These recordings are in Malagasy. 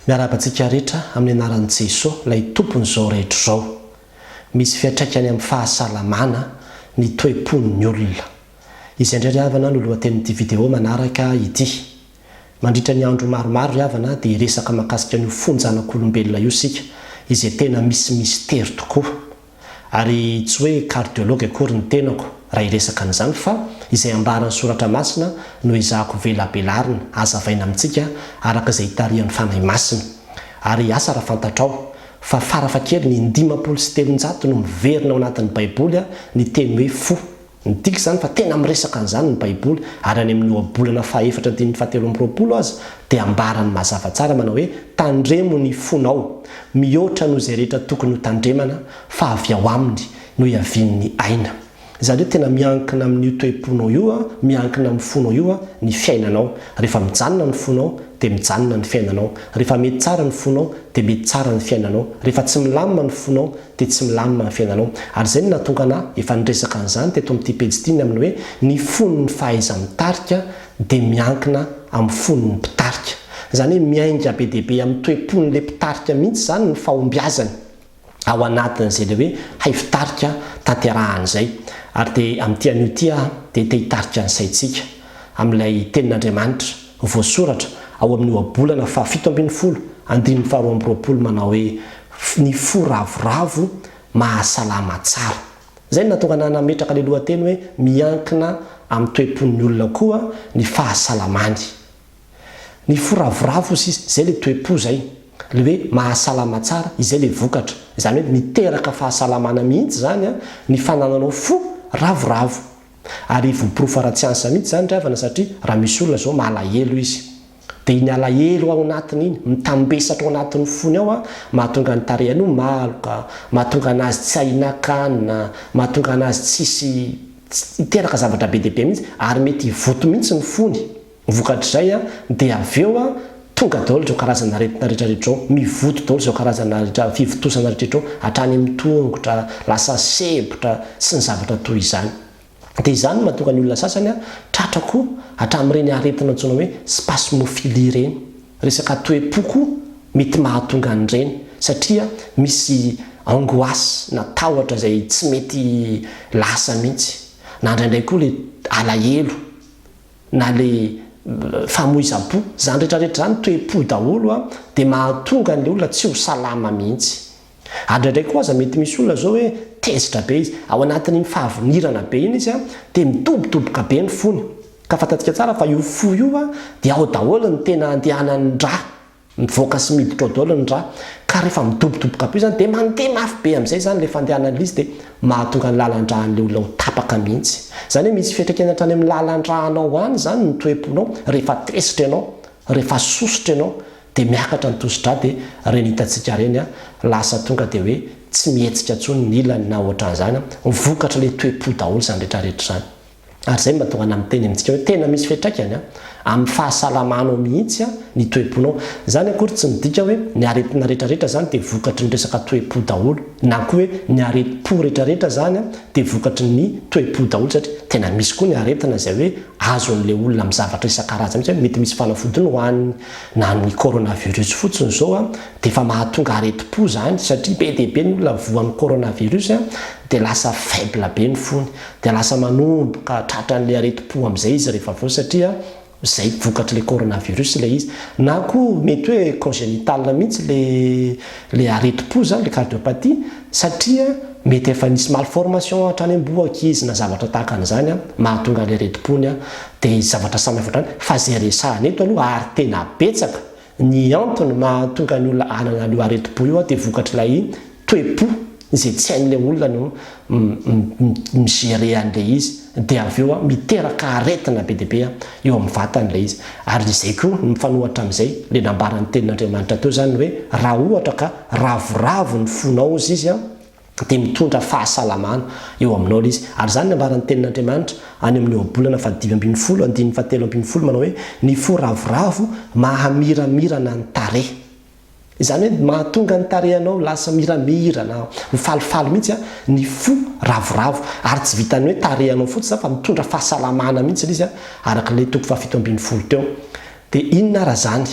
Miarabantsika rehetra amin'ny anaran'i Jesosy ilay tompon'izao rehetra izao. Misy fiantraikany amin'ny fahasalamana ny toe-pon'ny olona. Izay indray ry havana no lohatenin'ity video manaraka ity. Mandritra ny andro maromaro ry havana dia resaka mahakasika ny fonjanak'olombelona io sika, izay tena misy mystère tokoa. Ary tsy hoe cardiologue akory ny tenako raha hiresaka an'izany, fa izay ambaran'ny soratra masina no izahako velabelarina azavaina amintsika araka izay hitarihan'ny fanahy masina. Ary asa raha fantatrao fa farafakely ny 507 no miverina ao anatin'ny Baiboly ny teny hoe fo. Ny tiako izany fa tena miresaka an'izany ny Baiboly, ary any amin'ny ohabolana 4:17 aza dia ambarany mazava tsara manao hoe tandremo ny fonao, mihoatra noho izay rehetra tokony ho tandremana, fa avy ao aminy no iavian'ny aina. Izany hoe tena miankina amin'ny toe-ponao io, miankina amin'ny fonao io ny fiainanao. Rehefa mijanona ny fonao dia mijanona ny fiainanao, rehefa mety tsara ny fonao dia mety tsara ny fiainanao, rehefa tsy milamina ny fonao dia tsy milamina ny fiainanao. Ary izay no nahatonga ana efa niresaka an'izany teto amin'ity pejy ity amin'ny hoe ny fon'ny fahaiza-mitarika dia miankina amin'ny fon'ny mpitarika. Izany hoe miainga be dia be amin'ny toe-pon'ilay mpitarika mihitsy izany ny fahombiazany ao anatin'izay le hoe hay fitarika tanterahan'izay. Ary dia amin'ity anio ity dia te hitarika ny saintsika amin'ilay tenin'Andriamanitra voasoratra ao amin'ny ohabolana 7:12 manao hoe ny fo ravoravo mahasalama tsara. Izay nahatonga ana nametraka ilay lohateny hoe miankina amin'ny toe-pon'ny olona koa ny fahasalamany. Ny fo ravoravo izay le toe-po zay, le hoe mahasalama tsara, izay le vokatra. Izany hoe miteraka fahasalamana mihitsy zany ny fanananao fo ravoravo. Ary voaporofo ara-tsiansa mihitsy zany ravana, satria raha misy olona zao malahelo izy dia iny alahelo ao anatiny iny mitambesatra ao anatin'ny fony ao mahatonga ny tarehany ho maloka, mahatonga anazy tsy ahinakanina, mahatonga anazy tsisy hiteraka zavatra be dia be mihitsy, ary mety hivoto mihitsy ny fony. Vokatr'izay dia avy eo tonga daholo izao karazana aretina rehetrarehetra, mivoto daholo izao karazana fivotosana rehetrarehetra, hatrany amin'ny tongotra, lasa sebotra sy ny zavatra toy izany. Dia izany mahatonga ny olona sasany tratrako hatramin'ireny aretina antsoina hoe spasmophilie ireny. Resaka toe-poko mety mahatonga an'ireny, satria misy angoasy na tahotra izay tsy mety lasa mihitsy, na indraindray koa le alahelo na le famoiza-po, izany rehetrarehetra izany toe-po daholo dia mahatonga ny olona tsy ho salama mihitsy. Ary indraindray koa aza mety misy olona zao hoe tezitra be izy, ao anatin'iny fahavinirana be iny izy dia midobodoboka be ny fony. Ka fantatsika tsara fa io fo io dia ao daholo ny tena andehanan'ny rà, mivoaka sy miditra ao daholo ny rà. Ka rehefa midobodoboka be izany dia mandeha mafy be amin'izay zany le fandehanan'izy, dia mahatonga ny lalan-drahan'ilay olona ho tapaka mihitsy. Izany hoe misy fiantraikany hatrany amin'ny lalan-drahanao any zany ny toe-ponao. Rehefa tesitra ianao, rehefa sosotra ianao dia miakatra ny tosidra, dia reny hitantsika reny lasa tonga dia hoe tsy mihetsika intsony ny ilany na ohatran'izany, vokatra ilay toe-po daholo izany rehetrarehetra izany. Ary izay mahatonga ana miteny amintsika hoe tena misy fiantraikany amin'ny fahasalamanao mihitsy ny toe-ponao. Izany akory tsy midika hoe ny aretina rehetrarehetra zany dia vokatry ny resaka toe-po daholo, na koa hoe ny areti-po rehetrarehetra zany dia vokatry ny toe-po daholo, satria tena misy koa ny aretina izay hoe azon'ilay olona amin'ny zavatra isan-karazany mihitsy. Mety misy fanafodiny ho an'ny na ny coronavirus fotsiny zao dia efa mahatonga areti-po zany, satria be dia be ny olona voan'ny coronavirus dia lasa faible be ny fony, dia lasa manomboka tratran'ilay areti-po amin'izay izy rehefa avy eo, satria izay vokatra le coronavirus ilay izy. Na koa mety hoe congénital mihitsy le areti-po zany, le cardiopathie, satria mety efa nisy malformation hatrany am-boaka izy na zavatra tahaka an'izany mahatonga le areti-pony dia zavatra samihafa ohatrany. Fa izay resahana eto aloha ary tena betsaka ny antony mahatonga ny olona anana io areti-po io dia vokatr'ilay toe-po izay tsy hain'ilay olona no migérer an'ilay izy, dia avy eo miteraka aretina be dia be eo amin'ny vatan'ilay izy. Ary izay koa mifanohatra amin'izay le nambaran'ny tenin'Andriamanitra teo zany hoe raha ohatra ka ravoravo ny fonao izy dia mitondra fahasalamana eo aminao izy. Ary izany nambaran'ny tenin'Andriamanitra any amin'ny ohabolana 5:17 manao hoe ny fo ravoravo mahamiramirana ny tarehy. Izany hoe mahatonga ny tarehanao lasa miramirana, mifalifaly mihitsy ny fo ravoravo. Ary tsy vitany hoe tarehanao fotsiny fa mitondra fahasalamana mihitsy izy arak'ilay toko 7:12 teo. Dia inona raha zany?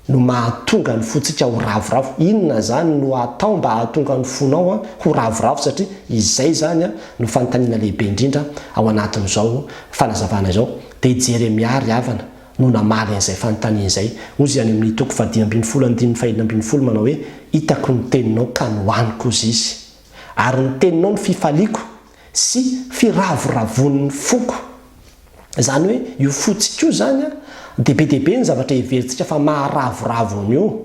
no mahatonga ny fotsika ho ravoravo. Inona zany no atao mba hahatonga ny fonao ho ravoravo satria izay zany no fanontaniana lehibe indrindra ao anatin'izao fanazavana izao. Dia Jeremia ry havana no namaly an'izay fanontaniana izay. Ozy any amin'ny toko 10:25 manao hoe hitako ny teninao ka nohaniko izy izy, ary ny teninao ny fifaliako sy firavoravon'ny foko. Zany hoe io fotsika io zany dia be dia be ny zavatra heverintsika fa maharavoravo io.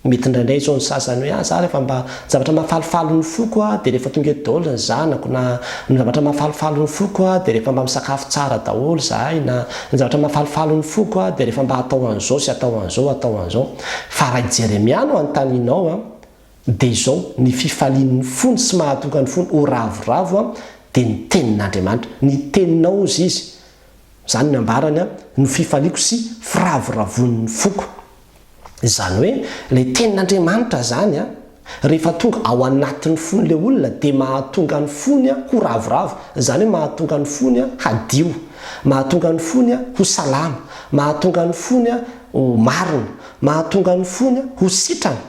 Mety indraindray izao ny sasany hoe za rehefa mba zavatra mahafalifalo ny foko dia rehefa tonga eto daholo ny zanako, na ny zavatra mahafalifalo ny foko dia rehefa mba misakafo tsara daholo zahay, na ny zavatra mahafalifalo ny foko dia rehefa mba atao an'izao sy atao an'izao. Fa raha Jeremia no anontanianao dia izao ny fifalian'ny fony sy mahatonga ny fony ho ravoravo dia ny tenin'Andriamanitra, ny teninao izy. Zany ny ambarany no fifaliako sy firavoravon'ny foko. Zany hoe le tenin'Andriamanitra zany rehefa tonga ao anatin'ny fony le olona dia mahatonga ny fony ho ravoravo. Zany hoe mahatonga ny fony hadio, mahatonga ny fony ho salama, mahatonga ny fony ho marina, mahatonga ny fony ho sitrana.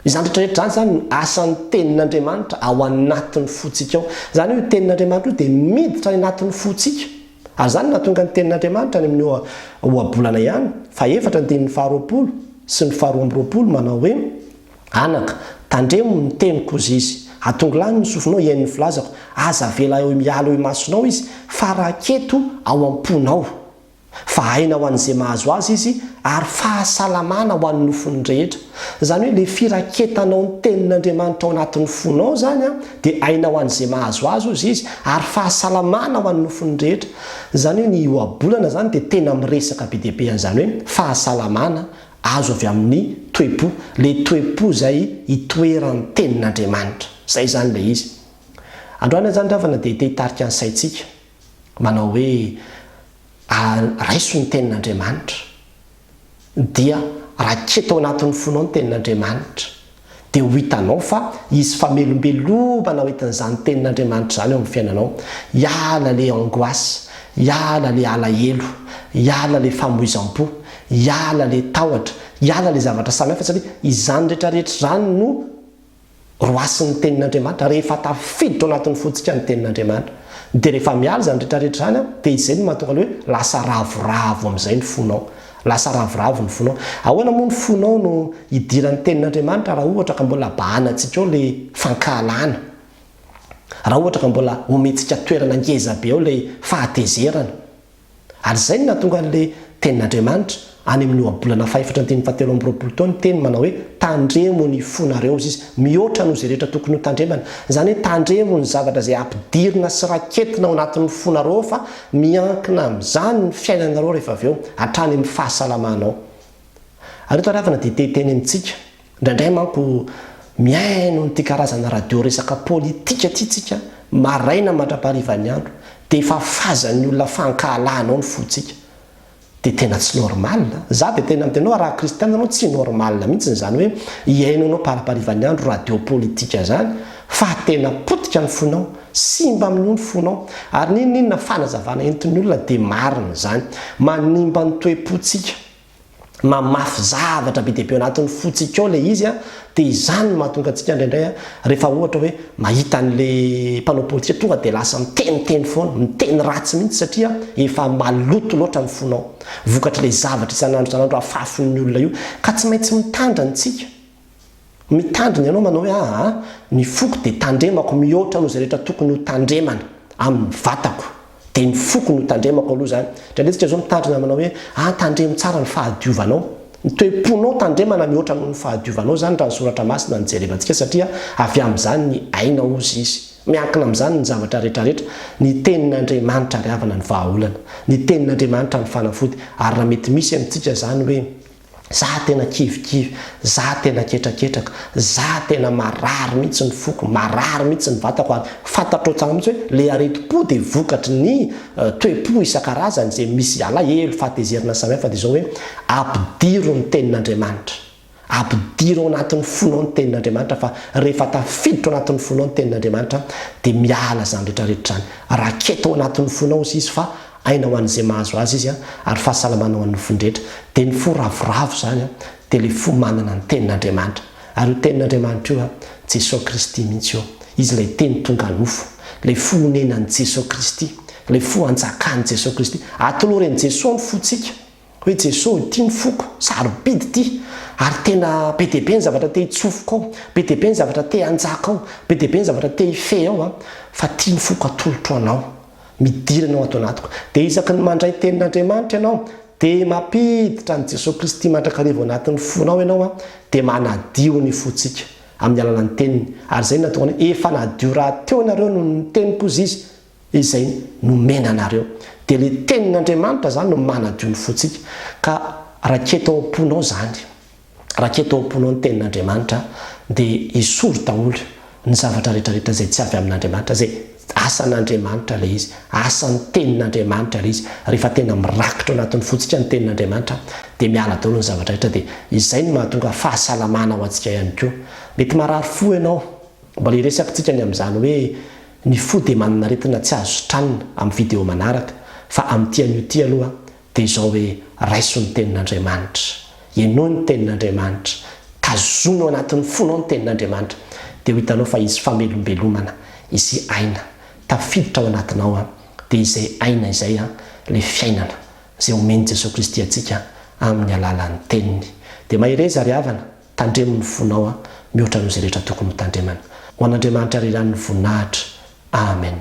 Izany rehetrarehetra zany no asan'ny tenin'Andriamanitra ao anatin'ny fotsika ao. Zany hoe tenin'Andriamanitra io dia miditra any anatin'ny fotsika. Ary zany nahatonga ny tenin'Andriamanitra any amin'ny ohabolana ihany fa 4:20 sy ny 12 manao hoe anaka tandremo ny teniko izy izy, atongo lany ny sofinao iain'ny filazako, aza vela eo miala eo masonao izy fa raketo ao am-ponao. Fa haina ho an'izay mahazo azy izy ary fahasalamana ho an'ny nofony rehetra. Zany hoe le firaketanao ny tenin'Andriamanitra ao anatin'ny fonao zany dia haina ho an'izay mahazo azy izy ary fahasalamana ho an'ny nofony rehetra. Zany hoe ny ohabolana zany dia tena miresaka be dia be an'izany hoe fahasalamana azo avy amin'ny toepo, le toepo zay hitoeran'ny tenin'Andriamanitra. Zay zany le izy. Androany zany ravana dia te hitarika ny saintsika manao hoe raiso ny tenin'Andriamanitra dia raketo ao anatin'ny fonao ny tenin'Andriamanitra dia ho hitanao fa izy famelombelobana ho hitan'izany tenin'Andriamanitra zany eo amin'ny fiainanao. Hiala le angoasy, hiala le alahelo, hiala le famoizam-po, hiala le tahotra, hiala le zavatra samihafa satria izany rehetrarehetra zany no roasin'ny tenin'Andriamanitra rehefa tafiditra ao anatin'ny fotsika ny tenin'Andriamanitra. Dia rehefa miala zany rehetrarehetra zany dia izay no mahatonga hoe lasa ravoravo amin'izay ny fonao, lasa ravoravo ny fonao. Ahoana moa ny fonao no hidiran'ny tenin'Andriamanitra raha ohatra ka mbola bahanantsika ao le fankahalana, raha ohatra ka mbola omentsika toerana ngeza be ao le fahatezerana. Ary izay no nahatonga an'le tenin'Andriamanitra any amin'ny ohabolana 4:17 taona teny manao hoe tandremo ny fonareo izy, mihoatra noho izay rehetra tokony ho tandremana. Zany hoe tandremo ny zavatra izay ampidirina sy raketina ao anatin'ny fonareo fa miankina amin'izany ny fiainanareo rehefa avy eo hatrany amin'ny fahasalamanao. Ary eto ravana dia teteny amintsika indraindray manko miaino nyity karazana radio resaka politika tsika maraina mandrapaharivan'ny andro dia efa fazan'ny olona fankahalanao ny fotsika. Dia tena tsy normal. Za dia tena amin'tenao raha kristiana anao tsy normal mihitsy zany hoe hiainanao paraparivan'ny andro radio politika zany fa tena potika ny fonao, simba amin'io ny fonao. Ary ninona fanazavana entin'ny olona dia marina zany, manimba ny toe-potsika, mamafy zavatra be dia be anatin'ny fotsika ao le izy dia izany no mahatonga antsika indraindray rehefa ohatra hoe mahita an'le mpanao politika tonga dia lasa miteniteny foana, miteny ratsy mihitsy satria efa maloto loatra ny fonao, vokatra le zavatra isan'andro afafon'ny olona io ka tsy maintsy mitandrina antsika. Mitandrina ianao manao hoe ny foko dia tandremako mihoatra noho izay rehetra tokony ho tandremana amin'ny vatako. Dia ny foko no tandremako aloha zany. Ndraindray zao mitandrina manao hoe tandremo tsara ny fahadiovanao. Ny toe-ponao tandremana mihoatra noho ny fahadiovanao zany raha ny soratra masina ny jerevantsika satria avy amin'izany ny aina ozy izy. Miankina amin'izany ny zavatra rehetrarehetra. Ny tenin'Andriamanitra ry havana ny vahaolana, ny tenin'Andriamanitra ny fanafody. Ary raha mety misy amintsika zany hoe za tena kivikivy, za tena ketraketraka, za tena marary mihitsy ny foko, marary mihitsy ny vatako, ary fantatrao tsara mihitsy hoe le areti-po dia vokatry ny toe-po isan-karazany izay misy alahelo fahatezerana samihafa. Dia izao hoe ampidiro ny tenin'Andriamanitra, ampidiro ao anatin'ny fonao ny tenin'Andriamanitra, fa rehefa tafiditra ao anatin'ny fonao ny tenin'Andriamanitra dia miala zany rehetrarehetra zany. Raketo ao anatin'ny fonao izy fa aina ho an'izay mahazo azy izy a ary fahasalamana ho an'ny fondretra dia ny fo ravoravo zany a dia le fo manana ny tenin'Andriamanitra ary io tenin'Andriamanitra io a Jesosy Kristy mihitsy io izy ilay teny tonga nofo le fo honenan'i Jesosy Kristy le fo anjakan'i Jesosy Kristy atoloren'i Jesosy ny fotsika hoe Jesosy ity ny foko sarobidy ity ary tena be dia be ny zavatra te hitsofoko ao be dia be ny zavatra te hanjaka ao be dia be ny zavatra te hife ao a fa tia ny foko atolotro anao midirana ao ato anatiko dia isaky ny mandray tenin'Andriamanitra ianao dia mampiditra ny Jesosy Kristy mandrakarivo anatin'ny fonao ianao a dia manadio ny fotsika amin'ny alalany teniny ary zay natokana efa nadio raha teo ianareo no ny teniko izy izay nomena anareo dia le tenin'Andriamanitra zany no manadio ny fotsika ka raketo ao am-ponao zany raketo ao am-ponao ny tenin'Andriamanitra dia isoro daholo ny zavatra rehetrarehetra zay tsy avy amin'Andriamanitra zay asan'Andriamanitra le izy asan'ny tenin'Andriamanitra le izy rehefa tena mirakitra anatin'ny fotsika ny tenin'Andriamanitra dia miala daholo ny zavatra rehetra dia izay no mahatonga fahasalamana ho antsika ihany koa mety marary fo ianao mbola iresakitsika ny amin'izany hoe ny fo dia manana aretina tsy azo tranona amin'ny video manaraka fa amin'ity an'io ty aloha dia izao hoe raiso ny tenin'Andriamanitra ianao ny tenin'Andriamanitra tazono anatin'ny fonao ny tenin'Andriamanitra dia ho hitanao fa izy famelombelomana izy aina tafiditra ao anatinao a dia izay aina izay a le fiainana izay omeny Jesosy Kristy atsika amin'ny alalan'ny teniny dia mahireza ary havana tandremo ny fonao a mihoatra noizay rehetra tokony ho tandremana ho an'Andriamanitra rirany voninahitra amen.